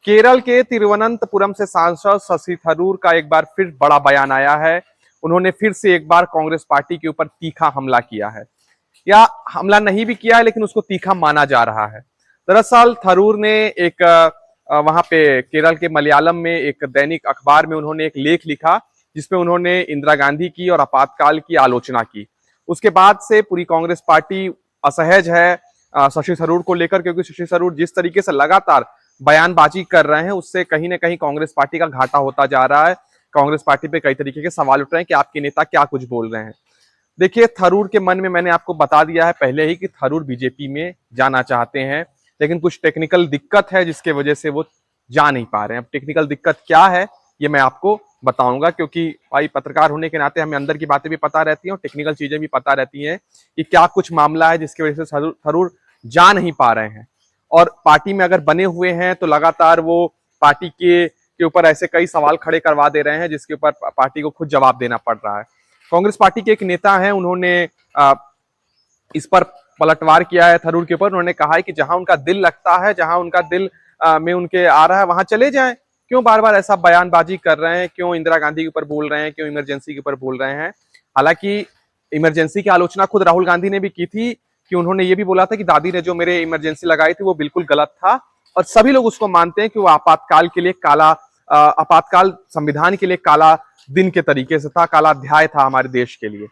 केरल के तिरुवनंतपुरम से सांसद शशि थरूर का एक बार फिर बड़ा बयान आया है। उन्होंने फिर से एक बार कांग्रेस पार्टी के ऊपर तीखा हमला किया है, या हमला नहीं भी किया है लेकिन उसको तीखा माना जा रहा है। दरअसल थरूर ने एक वहां पे केरल के मलयालम में एक दैनिक अखबार में उन्होंने एक लेख लिखा, जिसमें उन्होंने इंदिरा गांधी की और आपातकाल की आलोचना की। उसके बाद से पूरी कांग्रेस पार्टी असहज है शशि थरूर को लेकर, क्योंकि शशि थरूर जिस तरीके से लगातार बयानबाजी कर रहे हैं उससे कहीं ना कहीं कांग्रेस पार्टी का घाटा होता जा रहा है। कांग्रेस पार्टी पे कई तरीके के सवाल उठ रहे हैं कि आपके नेता क्या कुछ बोल रहे हैं। देखिए, थरूर के मन में मैंने आपको बता दिया है पहले ही कि थरूर बीजेपी में जाना चाहते हैं, लेकिन कुछ टेक्निकल दिक्कत है जिसके वजह से वो जा नहीं पा रहे हैं। अब टेक्निकल दिक्कत क्या है ये मैं आपको बताऊंगा, क्योंकि भाई पत्रकार होने के नाते हमें अंदर की बातें भी पता रहती हैं और टेक्निकल चीजें भी पता रहती हैं कि क्या कुछ मामला है जिसकी वजह से थरूर जा नहीं पा रहे हैं। और पार्टी में अगर बने हुए हैं तो लगातार वो पार्टी के ऊपर ऐसे कई सवाल खड़े करवा दे रहे हैं जिसके ऊपर पार्टी को खुद जवाब देना पड़ रहा है। कांग्रेस पार्टी के एक नेता हैं, उन्होंने इस पर पलटवार किया है थरूर के ऊपर। उन्होंने कहा है कि जहां उनका दिल लगता है, जहां उनका दिल में उनके आ रहा है वहां चले जाएं। क्यों बार बार ऐसा बयानबाजी कर रहे हैं, क्यों इंदिरा गांधी के ऊपर बोल रहे हैं, क्यों इमरजेंसी के ऊपर बोल रहे हैं। हालांकि इमरजेंसी की आलोचना खुद राहुल गांधी ने भी की थी कि उन्होंने ये भी बोला था कि दादी ने जो मेरे इमरजेंसी लगाई थी वो बिल्कुल गलत था, और सभी लोग उसको मानते हैं कि वो आपातकाल के लिए काला आपातकाल संविधान के लिए काला दिन के तरीके से था, काला अध्याय था हमारे देश के लिए।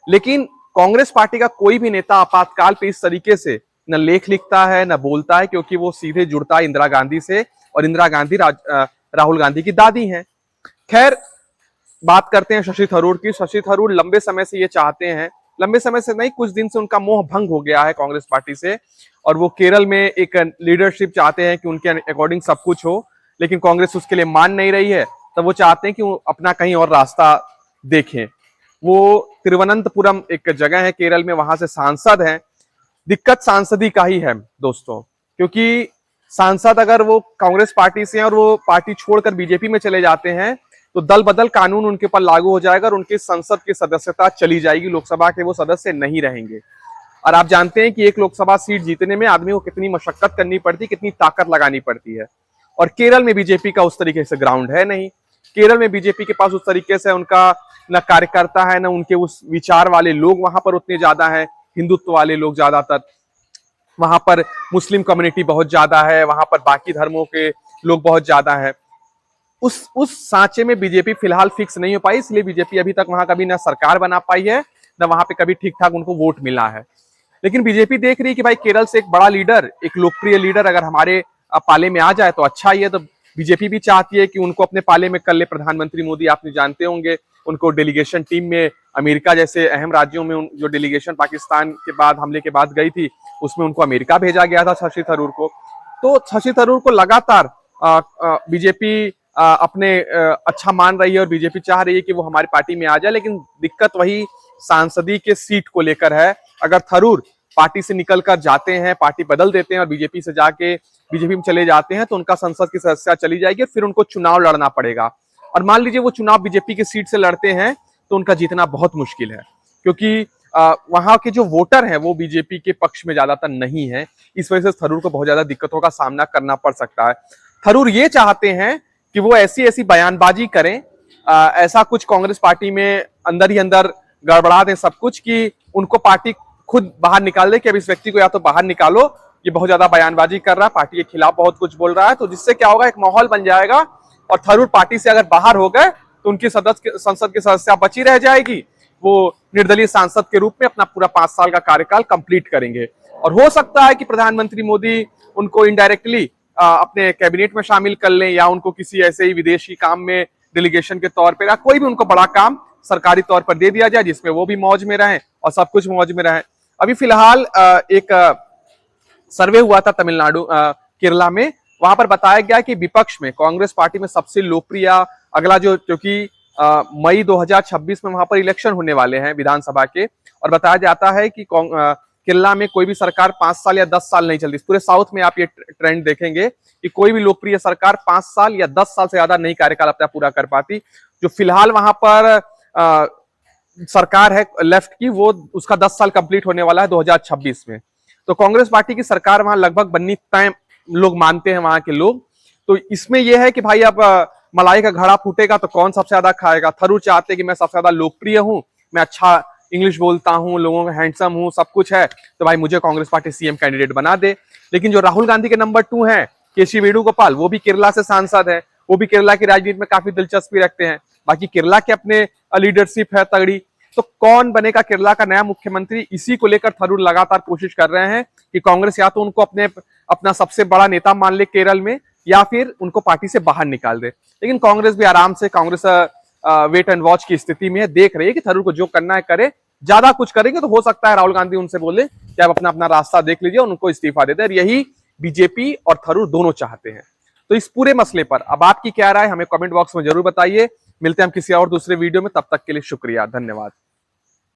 लेकिन कांग्रेस पार्टी का कोई भी नेता आपातकाल पे इस तरीके से न लेख लिखता है न बोलता है, क्योंकि वो सीधे जुड़ता है इंदिरा गांधी से, और इंदिरा गांधी राहुल गांधी की दादी हैं। खैर, बात करते हैं शशि थरूर की। शशि थरूर लंबे समय से ये चाहते हैं, लंबे समय से नहीं, कुछ दिन से उनका मोह भंग हो गया है कांग्रेस पार्टी से, और वो केरल में एक लीडरशिप चाहते हैं कि उनके अकॉर्डिंग सब कुछ हो, लेकिन कांग्रेस उसके लिए मान नहीं रही है। तो वो चाहते हैं कि वो अपना कहीं और रास्ता देखें। वो तिरुवनंतपुरम एक जगह है केरल में, वहां से सांसद हैं। दिक्कत सांसदी का ही है दोस्तों, क्योंकि सांसद अगर वो कांग्रेस पार्टी से हैं और वो पार्टी छोड़कर बीजेपी में चले जाते हैं तो दल बदल कानून उनके ऊपर लागू हो जाएगा और उनकी संसद की सदस्यता चली जाएगी, लोकसभा के वो सदस्य नहीं रहेंगे। और आप जानते हैं कि एक लोकसभा सीट जीतने में आदमी को कितनी मशक्कत करनी पड़ती है, कितनी ताकत लगानी पड़ती है। और केरल में बीजेपी का उस तरीके से ग्राउंड है नहीं। केरल में बीजेपी के पास उस तरीके से उनका न कार्यकर्ता है, न उनके उस विचार वाले लोग वहां पर उतने ज्यादा हैं, हिंदुत्व वाले लोग ज्यादातर। वहां पर मुस्लिम कम्युनिटी बहुत ज्यादा है, वहां पर बाकी धर्मों के लोग बहुत ज्यादा है। उस सांचे में बीजेपी फिलहाल फिक्स नहीं हो पाई, इसलिए बीजेपी अभी तक वहां कभी ना सरकार बना पाई है, ना वहां पे कभी ठीक ठाक उनको वोट मिला है। लेकिन बीजेपी देख रही है कि भाई केरल से एक बड़ा लीडर, एक लोकप्रिय लीडर अगर हमारे पाले में आ जाए तो अच्छा ही है। तो बीजेपी भी चाहती है कि उनको अपने पाले में कर ले प्रधानमंत्री मोदी। आपने जानते होंगे उनको डेलीगेशन टीम में अमेरिका जैसे अहम राज्यों में जो डेलीगेशन पाकिस्तान के बाद हमले के बाद गई थी, उसमें उनको अमेरिका भेजा गया था शशि थरूर को। तो शशि थरूर को लगातार बीजेपी अपने अच्छा मान रही है और बीजेपी चाह रही है कि वो हमारी पार्टी में आ जाए। लेकिन दिक्कत वही सांसदी के सीट को लेकर है। अगर थरूर पार्टी से निकलकर जाते हैं, पार्टी बदल देते हैं और बीजेपी से जाके बीजेपी में चले जाते हैं तो उनका संसद की सदस्यता चली जाएगी, फिर उनको चुनाव लड़ना पड़ेगा। और मान लीजिए वो चुनाव बीजेपी की सीट से लड़ते हैं तो उनका जीतना बहुत मुश्किल है, क्योंकि वहां के जो वोटर हैं वो बीजेपी के पक्ष में ज्यादातर नहीं है। इस वजह से थरूर को बहुत ज्यादा दिक्कतों का सामना करना पड़ सकता है। थरूर ये चाहते हैं कि वो ऐसी ऐसी बयानबाजी करें, ऐसा कुछ कांग्रेस पार्टी में अंदर ही अंदर गड़बड़ा दें सब कुछ, कि उनको पार्टी खुद बाहर निकाल दे कि अब इस व्यक्ति को या तो बाहर निकालो, ये बहुत ज्यादा बयानबाजी कर रहा है, पार्टी के खिलाफ बहुत कुछ बोल रहा है। तो जिससे क्या होगा, एक माहौल बन जाएगा और थरूर पार्टी से अगर बाहर हो गए तो उनकी संसद की सदस्यता बची रह जाएगी। वो निर्दलीय सांसद के रूप में अपना पूरा 5 साल का कार्यकाल कंप्लीट करेंगे, और हो सकता है कि प्रधानमंत्री मोदी उनको इनडायरेक्टली अपने कैबिनेट में शामिल कर लें, या उनको किसी ऐसे ही विदेशी काम में डेलीगेशन के तौर पर, या कोई भी उनको बड़ा काम सरकारी तौर पर दे दिया जाए जिसमें वो भी मौज में रहें और सब कुछ मौज में रहें। अभी फिलहाल एक सर्वे हुआ था तमिलनाडु केरला में, वहां पर बताया गया कि विपक्ष में कांग्रेस पार्टी में सबसे लोकप्रिय अगला जो, क्योंकि मई 2026 में वहां पर इलेक्शन होने वाले हैं विधानसभा के, और बताया जाता है कि केरला में कोई भी सरकार 5 साल या 10 साल नहीं चलती। पूरे साउथ में आप ये ट्रेंड देखेंगे कि कोई भी लोकप्रिय सरकार 5 साल या 10 साल से ज्यादा नहीं कार्यकाल अपना पूरा कर पाती। जो फिलहाल वहां पर सरकार है लेफ्ट की, वो उसका 10 साल कंप्लीट होने वाला है 2026 में। तो कांग्रेस पार्टी की सरकार वहां लगभग बननी तय लोग मानते हैं वहां के लोग। तो इसमें यह है कि भाई अब मलाई का घड़ा फूटेगा तो कौन सबसे ज्यादा खाएगा। थरूर चाहते कि मैं सबसे ज्यादा लोकप्रिय हूं, मैं अच्छा इंग्लिश बोलता हूं, लोगों में हैंडसम हूं, सब कुछ है, तो भाई मुझे कांग्रेस पार्टी सीएम कैंडिडेट बना दे। लेकिन जो राहुल गांधी के नंबर 2 है केसी वेणुगोपाल, वो भी केरला से सांसद है, वो भी केरला की राजनीति में काफी दिलचस्पी रखते हैं। बाकी केरला के अपने लीडरशिप है तगड़ी। तो कौन बनेगा केरला का नया मुख्यमंत्री, इसी को लेकर थरूर लगातार कोशिश कर रहे हैं कि कांग्रेस या तो उनको अपना सबसे बड़ा नेता मान ले केरल में, या फिर उनको पार्टी से बाहर निकाल दे। लेकिन कांग्रेस भी आराम से, कांग्रेस वेट एंड वॉच की स्थिति में है, देख रही है कि थरूर को जो करना है करे। ज्यादा कुछ करेंगे तो हो सकता है राहुल गांधी उनसे बोले कि आप अपना अपना रास्ता देख लीजिए, उनको इस्तीफा दे दे। यही बीजेपी और थरूर दोनों चाहते हैं। तो इस पूरे मसले पर अब आपकी क्या राय, हमें कमेंट बॉक्स में जरूर बताइए। मिलते हैं हम किसी और दूसरे वीडियो में, तब तक के लिए शुक्रिया, धन्यवाद।